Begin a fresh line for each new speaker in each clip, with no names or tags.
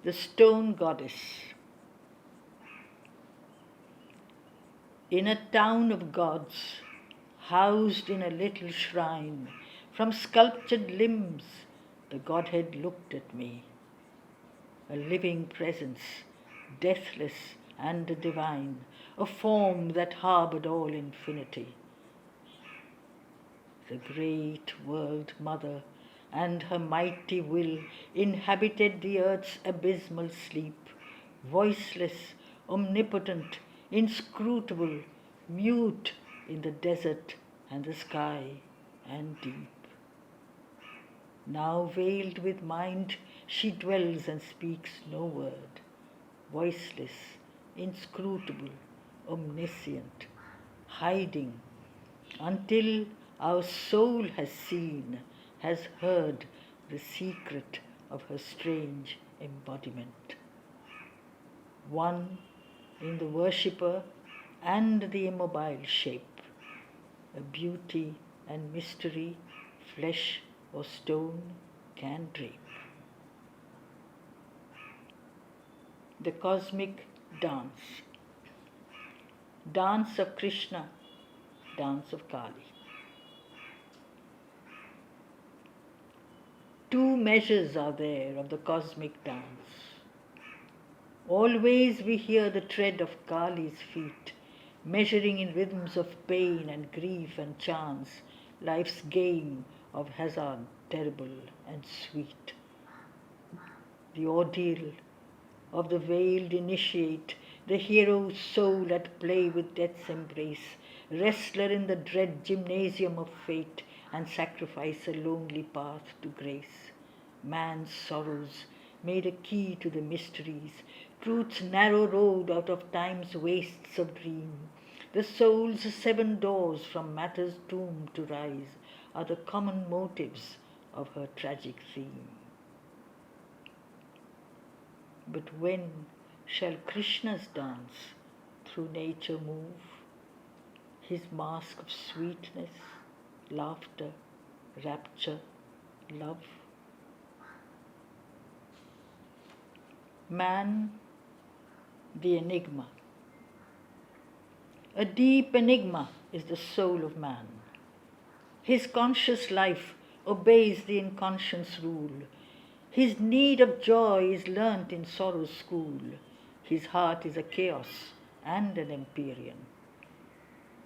The Stone Goddess. In a town of gods, housed in a little shrine, from sculptured limbs, the Godhead looked at me, a living presence, deathless and divine, a form that harbored all infinity. The great world mother and her mighty will inhabited the earth's abysmal sleep, voiceless, omnipotent, inscrutable, mute in the desert and the sky and deep. Now veiled with mind, she dwells and speaks no word, voiceless, inscrutable, omniscient, hiding, until our soul has seen, has heard the secret of her strange embodiment. One in the worshipper and the immobile shape, a beauty and mystery flesh or stone can drape. The cosmic dance. Dance of Krishna, dance of Kali. Two measures are there of the cosmic dance. Always we hear the tread of Kali's feet, measuring in rhythms of pain and grief and chance, life's game of hazard terrible and sweet. The ordeal of the veiled initiate, the hero's soul at play with death's embrace, wrestler in the dread gymnasium of fate, and sacrifice a lonely path to grace. Man's sorrows made a key to the mysteries, truth's narrow road out of time's wastes of dream. The soul's 7 doors from matter's tomb to rise are the common motives of her tragic theme. But when shall Krishna's dance through nature move? His mask of sweetness, laughter, rapture, love. Man, the enigma. A deep enigma is the soul of man. His conscious life obeys the inconscious rule. His need of joy is learnt in sorrow's school. His heart is a chaos and an empyrean.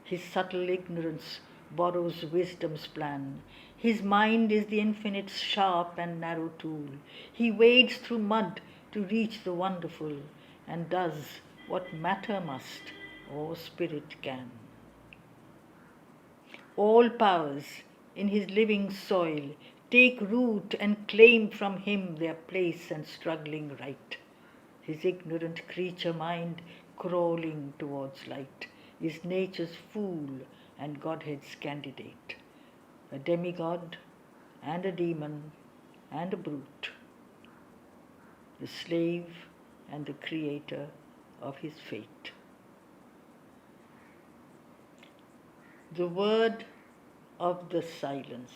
His subtle ignorance borrows wisdom's plan. His mind is the infinite's sharp and narrow tool. He wades through mud to reach the wonderful and does what matter must or spirit can. All powers in his living soil take root and claim from him their place and struggling right. His ignorant creature mind, crawling towards light, is nature's fool and Godhead's candidate, a demigod and a demon and a brute, the slave and the creator of his fate. The word of the silence.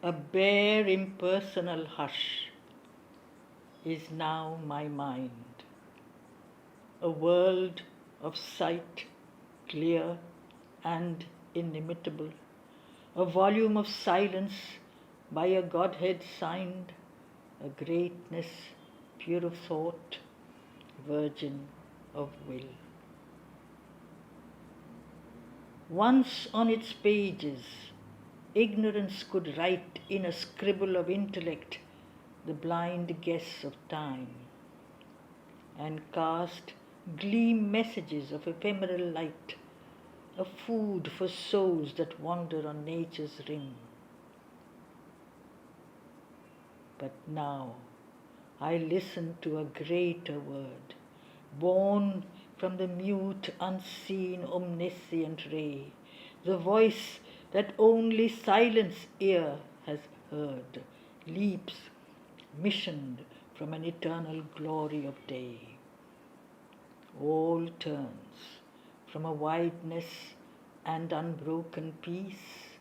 A bare impersonal hush is now my mind, a world of sight, clear and inimitable, a volume of silence by a Godhead signed, a greatness pure of thought, virgin of will. Once on its pages, ignorance could write in a scribble of intellect the blind guess of time, and cast gleam messages of ephemeral light, a food for souls that wander on nature's rim. But now I listen to a greater word, born from the mute, unseen, omniscient ray, the voice that only silence ear has heard, leaps, missioned from an eternal glory of day. All turns from a wideness and unbroken peace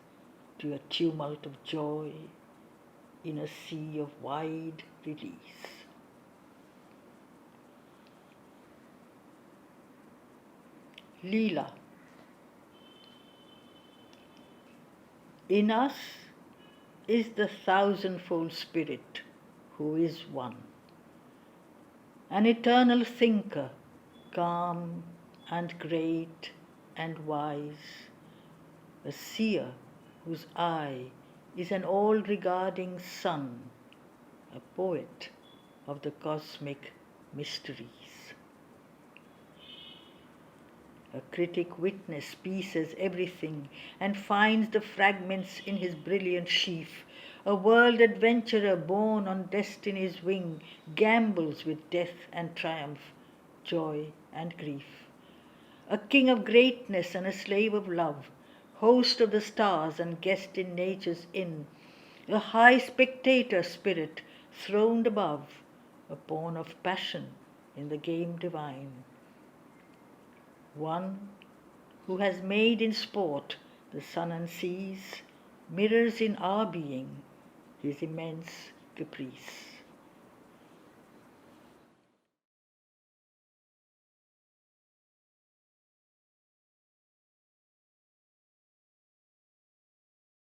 to a tumult of joy, in a sea of wide release. Leela. In us is the thousandfold spirit who is one, an eternal thinker, calm and great and wise, a seer whose eye is an all-regarding sun, a poet of the cosmic mysteries. A critic witness pieces everything and finds the fragments in his brilliant sheaf. A world adventurer borne on destiny's wing gambles with death and triumph, joy and grief. A king of greatness and a slave of love, host of the stars and guest in nature's inn, a high spectator spirit throned above, a pawn of passion in the game divine. One who has made in sport the sun and seas, mirrors in our being his immense caprice.